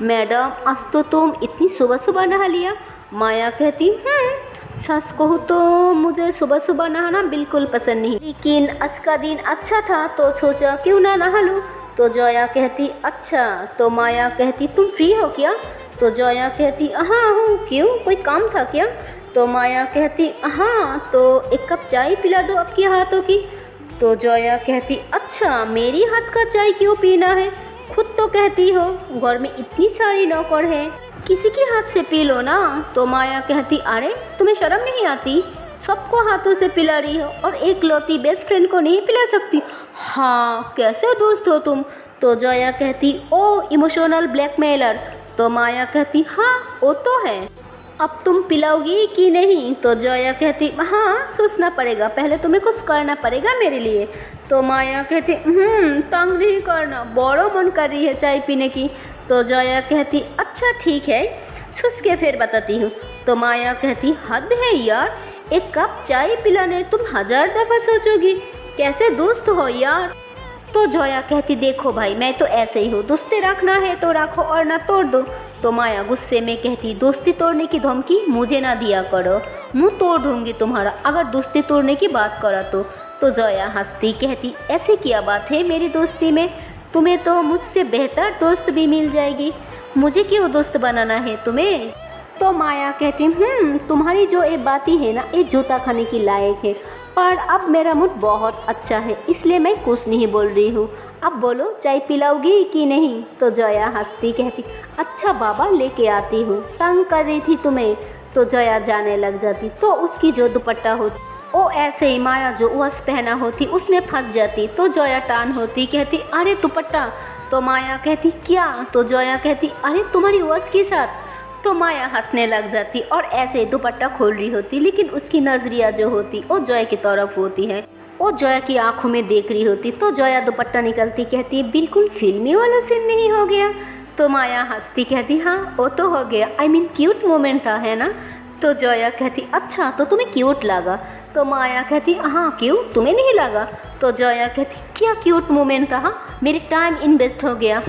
मैडम आज तो तुम इतनी सुबह सुबह नहा लिया। माया कहती सच कहूँ तो मुझे सुबह सुबह नहाना बिल्कुल पसंद नहीं, लेकिन आज का दिन अच्छा था तो सोचा क्यों ना नहा लूँ। तो जोया कहती अच्छा। तो माया कहती तुम फ्री हो क्या। तो जोया कहती हाँ हूँ, क्यों कोई काम था क्या। तो माया कहती हाँ तो एक कप चाय पिला दो आपके हाथों की। तो जोया कहती अच्छा मेरी हाथ का चाय क्यों पीना है, खुद तो कहती हो घर में इतनी सारी नौकर हैं, किसी के हाथ से पी लो ना। तो माया कहती अरे तुम्हें शर्म नहीं आती, सबको हाथों से पिला रही हो और एक लौती बेस्ट फ्रेंड को नहीं पिला सकती। हाँ कैसे दोस्त हो तुम। तो जोया कहती ओ इमोशनल ब्लैकमेलर। तो माया कहती हाँ वो तो है, अब तुम पिलाओगी कि नहीं। तो जोया कहती हाँ सोचना पड़ेगा, पहले तुम्हें कुछ करना पड़ेगा मेरे लिए। तो माया कहती तंग नहीं करना, बड़ा मन कर रही है चाय पीने की। तो जोया कहती अच्छा ठीक है, छुस के फिर बताती हूँ। तो माया कहती हद है यार, एक कप चाय पिलाने तुम 1000 दफ़ा सोचोगी, कैसे दोस्त हो यार। तो जोया कहती देखो भाई, मैं तो ऐसे ही हूँ, दोस्ती रखना है तो रखो और ना तोड़ दो। तो माया गुस्से में कहती दोस्ती तोड़ने की धमकी मुझे ना दिया करो, मुंह तोड़ दूंगी तुम्हारा अगर दोस्ती तोड़ने की बात करा तो जोया हंसती कहती ऐसे क्या बात है मेरी दोस्ती में, तुम्हें तो मुझसे बेहतर दोस्त भी मिल जाएगी, मुझे क्यों दोस्त बनाना है तुम्हें। तो माया कहती तुम्हारी जो ये बातें है ना, ये जूता खाने की लायक है, पर अब मेरा मूड बहुत अच्छा है इसलिए मैं कुछ नहीं बोल रही हूँ, अब बोलो चाय पिलाओगी कि नहीं। तो जोया हंसती कहती अच्छा बाबा लेके आती हूँ, तंग कर रही थी तुम्हें। तो जोया जाने लग जाती तो उसकी जो दुपट्टा होती वो ऐसे ही माया जो वस पहना होती उसमें फंस जाती। तो जोया टान होती कहती अरे दुपट्टा। तो माया कहती क्या। तो जोया कहती अरे तुम्हारी वस के साथ। तो माया हंसने लग जाती और ऐसे दुपट्टा खोल रही होती, लेकिन उसकी नज़रिया जो होती वो जोया की तरफ होती है, वो जोया की आंखों में देख रही होती। तो जोया दुपट्टा निकलती कहती बिल्कुल फिल्मी वाला सीन नहीं हो गया। तो माया हंसती कहती हाँ वो तो हो गया, आई मीन क्यूट मोमेंट था है ना। तो जोया कहती अच्छा तो तुम्हें क्यूट लगा। तो माया कहती हाँ क्यों, तुम्हें नहीं लगा। तो जोया कहती क्या क्यूट मोमेंट था, मेरी टाइम इन्वेस्ट हो गया।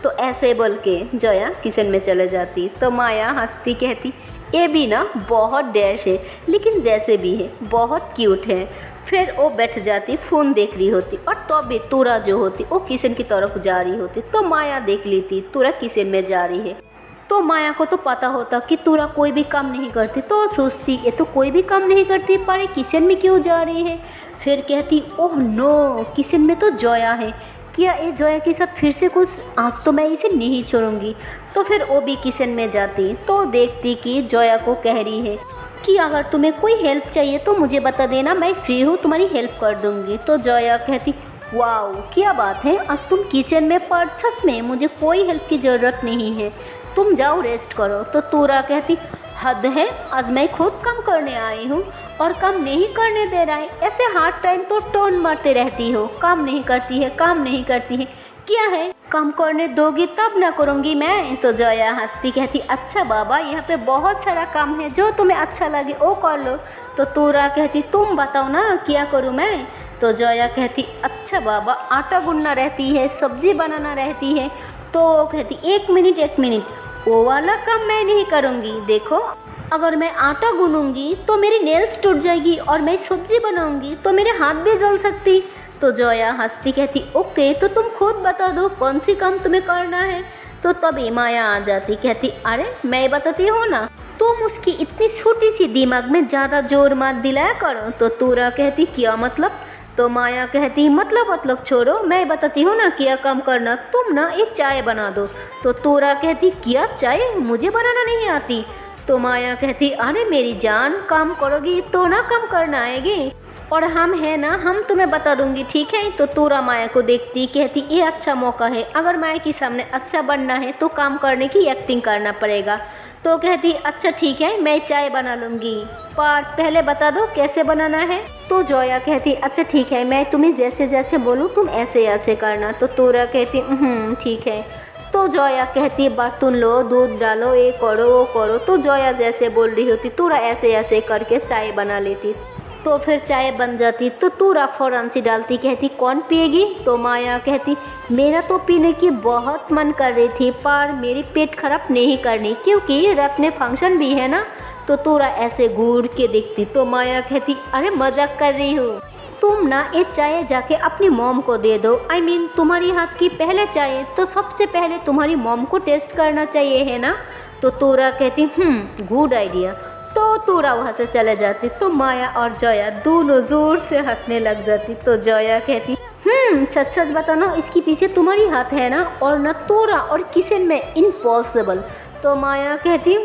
तो ऐसे बोल के जोया किचन में चले जाती। तो माया हंसती कहती ये भी ना बहुत डैश है, लेकिन जैसे भी है बहुत क्यूट है। फिर वो बैठ जाती फ़ोन देख रही होती और तो भी तूरा जो होती वो किचन की तरफ जा रही होती। तो माया देख लेती तूरा किचन में जा रही है। तो माया को तो पता होता कि तूरा कोई भी काम नहीं करती, तो सोचती ये तो कोई भी काम नहीं करती पर ये किचन में क्यों जा रही है। फिर कहती ओह नो, किचन में तो जोया है, क्या ये जोया के साथ फिर से कुछ, आज तो मैं इसे नहीं छोड़ूंगी। तो फिर वो भी किचन में जाती तो देखती कि जोया को कह रही है कि अगर तुम्हें कोई हेल्प चाहिए तो मुझे बता देना, मैं फ्री हूँ, तुम्हारी हेल्प कर दूंगी। तो जोया कहती वाओ क्या बात है, आज तुम किचन में पर सच में मुझे कोई हेल्प की ज़रूरत नहीं है, तुम जाओ रेस्ट करो। तो तूरा कहती हद है, आज मैं खुद काम करने आई हूँ और काम नहीं करने दे रहा है, ऐसे हर टाइम तो टोन मारते रहती हो, काम नहीं करती है काम नहीं करती है, क्या है काम करने दोगी तब ना करूँगी मैं। तो जोया हंसती कहती अच्छा बाबा यहाँ पे बहुत सारा काम है, जो तुम्हें अच्छा लगे वो कर लो। तो तूरा कहती तुम बताओ ना क्या करूँ मैं। तो जोया कहती अच्छा बाबा आटा गूंदना रहती है, सब्जी बनाना रहती है। तो कहती एक मिनट, वो वाला काम मैं नहीं करूँगी, देखो अगर मैं आटा गूंदूंगी तो मेरी नेल्स टूट जाएगी और मैं सब्जी बनाऊंगी तो मेरे हाथ भी जल सकती। तो जोया हंसती कहती ओके तो तुम खुद बता दो कौन सी काम तुम्हें करना है। तो तभी माया आ जाती कहती अरे मैं बताती हूँ ना, तुम उसकी इतनी छोटी सी दिमाग में ज़्यादा जोर मत दिलाया करो। तो तूरा कहती क्या मतलब। तो माया कहती मतलब छोड़ो, मैं बताती हूँ ना क्या काम करना, तुम ना एक चाय बना दो। तो तूरा कहती क्या चाय, मुझे बनाना नहीं आती। तो माया कहती अरे मेरी जान, काम करोगी तो ना काम करना आएगी, और हम है ना, हम तुम्हें बता दूंगी ठीक है। तो तूरा माया को देखती कहती ये अच्छा मौका है, अगर माया के सामने अच्छा बनना है तो काम करने की एक्टिंग करना पड़ेगा। तो कहती अच्छा ठीक है मैं चाय बना लूँगी, पर पहले बता दो कैसे बनाना है। तो जोया कहती अच्छा ठीक है मैं तुम्हें जैसे जैसे बोलूँ तुम ऐसे ऐसे करना। तो तूरा कहती ठीक है। तो जोया कहती बर्तन लो, दूध डालो, ये करो वो करो। तो जोया जैसे बोल रही होती तूरा ऐसे ऐसे करके चाय बना लेती। तो फिर चाय बन जाती तो तूरा फ़ौरन से डालती कहती कौन पिएगी। तो माया कहती मेरा तो पीने की बहुत मन कर रही थी, पर मेरी पेट खराब नहीं करनी क्योंकि रात में फंक्शन भी है ना। तो तूरा ऐसे घूर के देखती। तो माया कहती अरे मजाक कर रही हूँ, तुम ना ये चाय जाके अपनी मॉम को दे दो, आई मीन तुम्हारी हाथ की पहले चाय तो सबसे पहले तुम्हारी मॉम को टेस्ट करना चाहिए है ना। तो तूरा कहती गुड आइडिया। तो तूरा वहाँ से चले जाती। तो माया और जोया दोनों जोर से हंसने लग जाती। तो जोया कहती सच सच बताओ ना, इसके पीछे तुम्हारी हाथ है ना, और ना तूरा और किचन में इम्पॉसिबल। तो माया कहती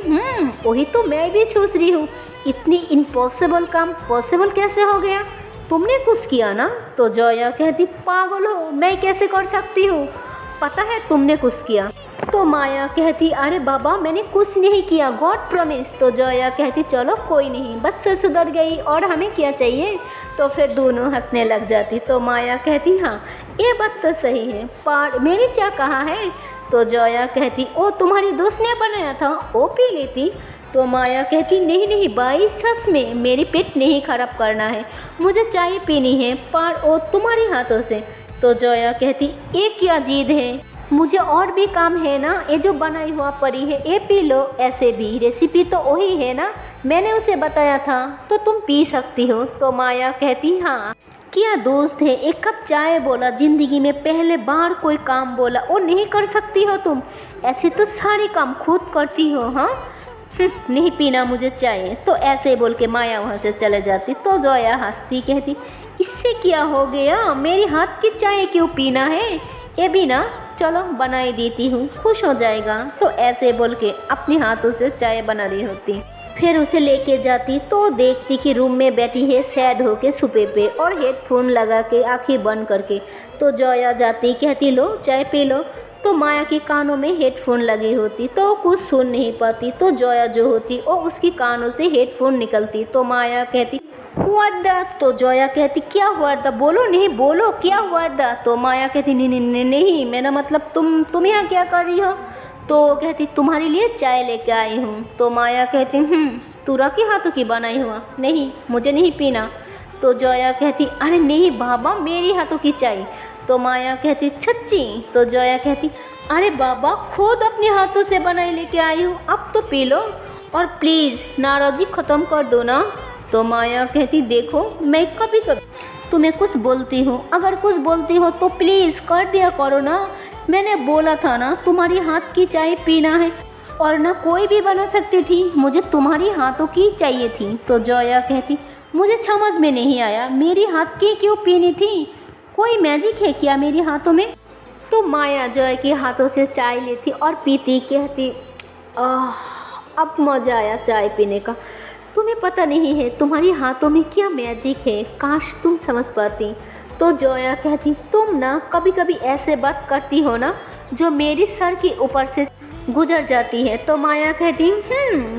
वही तो मैं भी सोच रही हूँ, इतनी इम्पॉसिबल काम पॉसिबल कैसे हो गया, तुमने कुछ किया ना। तो जोया कहती पागल हो, मैं कैसे कर सकती हूँ, पता है तुमने कुछ किया। तो माया कहती अरे बाबा मैंने कुछ नहीं किया, गॉड प्रॉमिस। तो जोया कहती चलो कोई नहीं, बस से सुधर गई और हमें क्या चाहिए। तो फिर दोनों हंसने लग जाती। तो माया कहती हाँ ये बात तो सही है, पर मेरी चाय कहाँ है। तो जोया कहती ओ तुम्हारी दोस्त ने बनाया था, वो पी लेती। तो माया कहती नहीं नहीं भाई, सच में मेरी पेट नहीं खराब करना है, मुझे चाय पीनी है पर वो तुम्हारे हाथों से। तो जोया कहती ये क्या जिद है, मुझे और भी काम है ना, ये जो बनाई हुआ पड़ी है ये पी लो। ऐसे भी रेसिपी तो वही है ना, मैंने उसे बताया था तो तुम पी सकती हो। तो माया कहती हाँ क्या दोस्त है, एक कप चाय बोला, ज़िंदगी में पहले बार कोई काम बोला, वो नहीं कर सकती हो तुम, ऐसे तो सारे काम खुद करती हो। हाँ नहीं पीना मुझे चाय। तो ऐसे बोल के माया वहाँ से चले जाती। तो जोया हंसती कहती इससे क्या हो गया, मेरे हाथ की चाय क्यों पीना है, ये भी ना चलो बनाई देती हूँ, खुश हो जाएगा। तो ऐसे बोल के अपने हाथों से चाय बना रही होती। फिर उसे लेके जाती तो देखती कि रूम में बैठी है सैड होके सोफे पे और हेडफोन लगा के आंखें बंद करके। तो जोया जाती कहती लो चाय पी लो। तो माया के कानों में हेडफोन लगी होती तो कुछ सुन नहीं पाती। तो जोया जो होती वो उसकी कानों से हेडफोन निकलती। तो माया कहती हुआ दा। तो जोया कहती क्या हुआ दा, बोलो नहीं बोलो क्या हुआ दा। तो माया कहती नहीं नहीं नहीं नहीं, मेरा मतलब तुम यहाँ क्या कर रही हो। तो कहती तुम्हारे लिए चाय लेके आई हूँ। तो माया कहती तुरा के हाथों की बनाई हुआ, नहीं मुझे नहीं पीना। तो जोया कहती अरे नहीं बाबा मेरी हाथों की चाय। तो माया कहती सच्ची। तो जोया कहती अरे बाबा खुद अपने हाथों से बनाई लेके आई हूँ, अब तो पी लो और प्लीज़ नाराज़ी ख़त्म कर दो ना। तो माया कहती देखो मैं कभी कभी तुम्हें कुछ बोलती हूँ, अगर कुछ बोलती हो तो प्लीज़ कर दिया करो ना, मैंने बोला था ना तुम्हारी हाथ की चाय पीना है और ना कोई भी बना सकती थी, मुझे तुम्हारी हाथों की चाहिए थी। तो जोया कहती मुझे समझ में नहीं आया मेरी हाथ की क्यों पीनी थी, कोई मैजिक है क्या मेरे हाथों में। तो माया जोया के हाथों से चाय लेती और पीती कहती अब मज़ा आया चाय पीने का, तुम्हें पता नहीं है तुम्हारे हाथों में क्या मैजिक है, काश तुम समझ पाती। तो जोया कहती तुम ना कभी कभी ऐसे बात करती हो ना जो मेरी सर के ऊपर से गुजर जाती है। तो माया कहती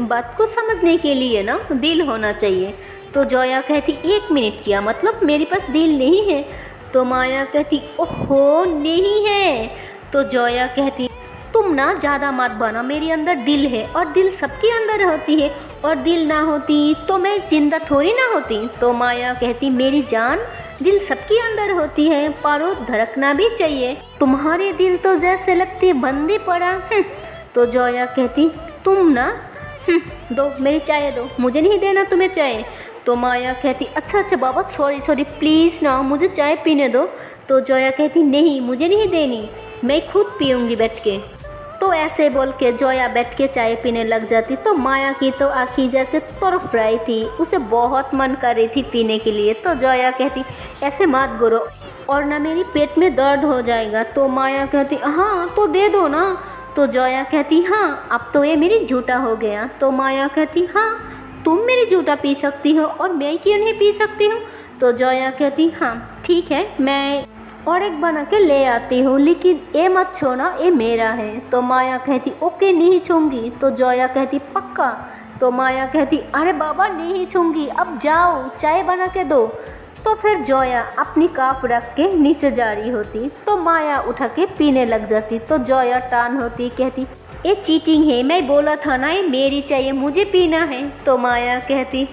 बात को समझने के लिए ना दिल होना चाहिए। तो जोया कहती 1 मिनट क्या मतलब मेरे पास दिल नहीं है। तो माया कहती ओहो नहीं है। तो जोया कहती तुम ना ज़्यादा मत बना, मेरे अंदर दिल है और दिल सबके अंदर होती है और दिल ना होती तो मैं जिंदा थोड़ी ना होती। तो माया कहती मेरी जान दिल सबके अंदर होती है पर वो धड़कना भी चाहिए, तुम्हारे दिल तो जैसे लगती बंदी पड़ा। तो जोया कहती तुम ना दो मेरी चाय दो, मुझे नहीं देना तुम्हें चाय। तो माया कहती अच्छा बाबा सॉरी प्लीज़ ना मुझे चाय पीने दो। तो जोया कहती नहीं मुझे नहीं देनी, मैं खुद पीऊँगी बैठ के। तो ऐसे बोल के जोया बैठ के चाय पीने लग जाती। तो माया की तो आँखें जैसे तरफ रही थी, उसे बहुत मन कर रही थी पीने के लिए। तो जोया कहती ऐसे मत करो और ना मेरी पेट में दर्द हो जाएगा। तो माया कहती हाँ तो दे दो ना। तो जोया कहती हाँ अब तो ये मेरी झूठा हो गया। तो माया कहती हाँ तुम मेरी झूठा पी सकती हो और मैं क्यों नहीं पी सकती हूँ। तो जोया कहती हाँ ठीक है मैं और एक बना के ले आती हूँ, लेकिन ये मत छोड़ना ये मेरा है। तो माया कहती ओके नहीं छूँगी। तो जोया कहती पक्का। तो माया कहती अरे बाबा नहीं छूँगी, अब जाओ चाय बना के दो। तो फिर जोया अपनी कप रख के नीचे जा रही होती तो माया उठा के पीने लग जाती। तो जोया टान होती कहती ये चीटिंग है, मैं बोला था ना ये मेरी चाहिए मुझे पीना है। तो माया कहती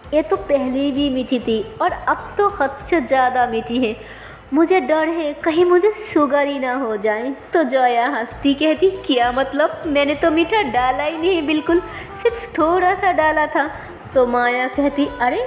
ये तो पहले भी मीठी थी और अब तो हद से ज़्यादा मीठी है, मुझे डर है कहीं मुझे शुगर ही ना हो जाए। तो जोया हंसती कहती क्या मतलब, मैंने तो मीठा डाला ही नहीं, बिल्कुल सिर्फ थोड़ा सा डाला था। तो माया कहती अरे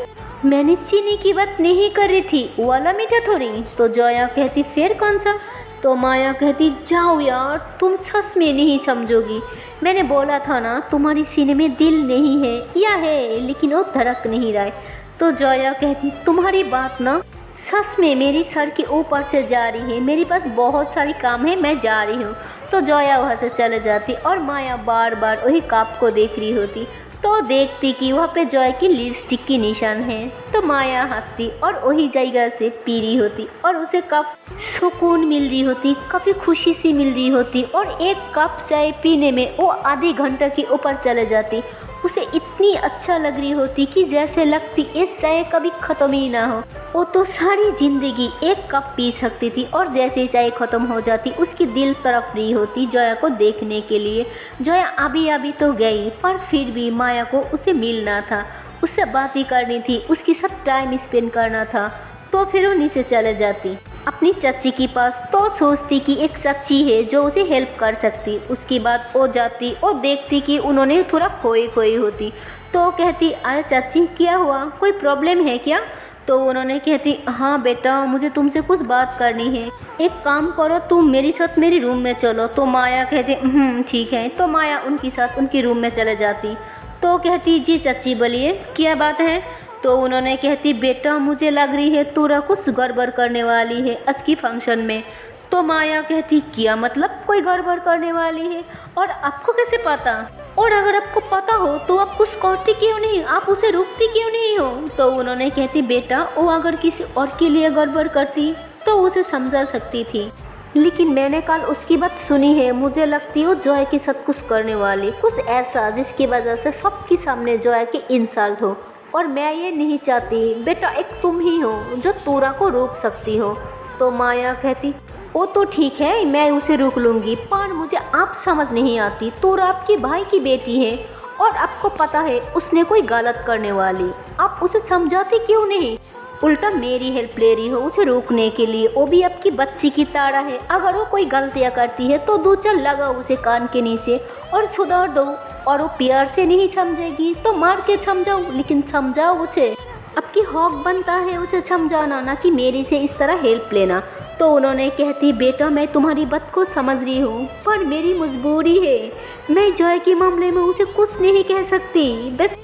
मैंने चीनी की बात नहीं कर रही थी, वो वाला मीठा थोड़ी। तो जोया कहती फिर कौन सा। तो माया कहती जाओ यार तुम सच में नहीं समझोगी, मैंने बोला था ना तुम्हारी सीने में दिल नहीं है, या है लेकिन वो धड़क नहीं रहा है। तो जोया कहती तुम्हारी बात ना सच में मेरी सर के ऊपर से जा रही है, मेरे पास बहुत सारी काम है मैं जा रही हूँ। तो जोया वहाँ से चले जाती और माया बार बार वही कप को देख रही होती। तो देखती कि वहाँ पे जोया की लिपस्टिक की निशान है। तो माया हंसती और वही जगह से पी रही होती और उसे कप सुकून मिल रही होती, काफ़ी खुशी सी मिल रही होती और एक कप चाय पीने में वो आधे घंटे के ऊपर चले जाती। उसे इतनी अच्छा लग रही होती कि जैसे लगती ये चाय कभी ख़त्म ही ना हो। वो तो सारी ज़िंदगी एक कप पी सकती थी और जैसे चाय ख़त्म हो जाती उसकी दिल तरफ रही होती जोया को देखने के लिए। जोया अभी अभी तो गई पर फिर भी माया को उसे मिलना था, उससे बातें करनी थी, उसके साथ टाइम स्पेंड करना था। तो फिर वो नीचे चले जाती अपनी चाची के पास। तो सोचती कि एक चाची है जो उसे हेल्प कर सकती। उसके बाद वो जाती और देखती कि उन्होंने थोड़ा खोई खोई होती। तो कहती, अरे चाची क्या हुआ, कोई प्रॉब्लम है क्या? तो उन्होंने कहती, हाँ बेटा मुझे तुमसे कुछ बात करनी है, एक काम करो तुम मेरे साथ मेरे रूम में चलो। तो माया कहती ठीक है। तो माया उनके साथ उनके रूम में चले जाती। तो कहती, जी चाची बोलिए क्या बात है? तो उन्होंने कहती, बेटा मुझे लग रही है तोरा कुछ गड़बड़ करने वाली है आज की फंक्शन में। तो माया कहती, क्या मतलब कोई गड़बड़ करने वाली है, और आपको कैसे पता? और अगर आपको पता हो तो आप कुछ करती क्यों नहीं, आप उसे रोकती क्यों नहीं हो? तो उन्होंने कहती, बेटा वो अगर किसी और के लिए गड़बड़ करती तो उसे समझा सकती थी, लेकिन मैंने कल उसकी बात सुनी है, मुझे लगती है वो जॉय के साथ कुछ करने वाली, कुछ ऐसा जिसकी वजह से सबके सामने जॉय के इंसल्ट हो, और मैं ये नहीं चाहती। बेटा एक तुम ही हो जो तोरा को रोक सकती हो। तो माया कहती, वो तो ठीक है मैं उसे रोक लूँगी, पर मुझे आप समझ नहीं आती, तोरा आपके भाई की बेटी है और आपको पता है उसने कोई गलत करने वाली, आप उसे समझाती क्यों नहीं? उल्टा मेरी हेल्प ले रही हो उसे रोकने के लिए, वो भी आपकी बच्ची की तरह है। अगर वो कोई गलतियाँ करती है तो दो चार लगाओ उसे कान के नीचे और सुधार दो, और वो प्यार से नहीं समझेगी तो मार के समझाओ, लेकिन समझाओ उसे। आपकी हक बनता है उसे समझाना, ना कि मेरी से इस तरह हेल्प लेना। तो उन्होंने कहती, बेटा मैं तुम्हारी बात को समझ रही हूँ पर मेरी मजबूरी है, मैं जॉय के मामले में उसे कुछ नहीं कह सकती। बस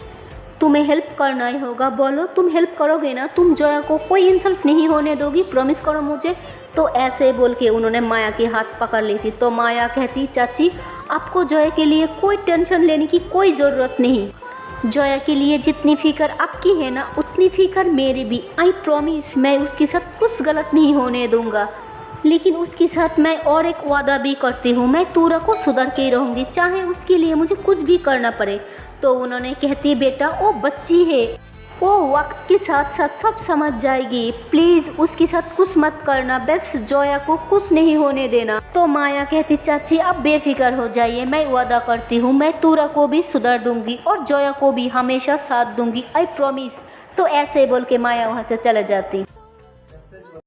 तुम्हें हेल्प करना ही होगा, बोलो तुम हेल्प करोगे ना? तुम जॉय को कोई इंसल्ट नहीं होने दोगी, प्रॉमिस करो मुझे। तो ऐसे बोल के उन्होंने माया के हाथ पकड़ ली थी। तो माया कहती, चाची आपको जॉय के लिए कोई टेंशन लेने की कोई ज़रूरत नहीं, जॉय के लिए जितनी फिक्र आपकी है ना उतनी फिक्र मेरी भी। आई प्रॉमिस मैं उसके साथ कुछ गलत नहीं होने दूंगा, लेकिन उसके साथ मैं और एक वादा भी करती हूँ, मैं तोरा को सुधर के रहूँगी, चाहे उसके लिए मुझे कुछ भी करना पड़े। तो उन्होंने कहती, बेटा वो बच्ची है, वो वक्त के साथ साथ सब समझ जाएगी, प्लीज़ उसके साथ कुछ मत करना, बस जोया को कुछ नहीं होने देना। तो माया कहती, चाची आप बेफिक्र हो जाइए, मैं वादा करती हूँ मैं तोरा को भी सुधार दूंगी और जोया को भी हमेशा साथ दूंगी, आई प्रॉमिस। तो ऐसे बोल के माया वहाँ से चले जाती।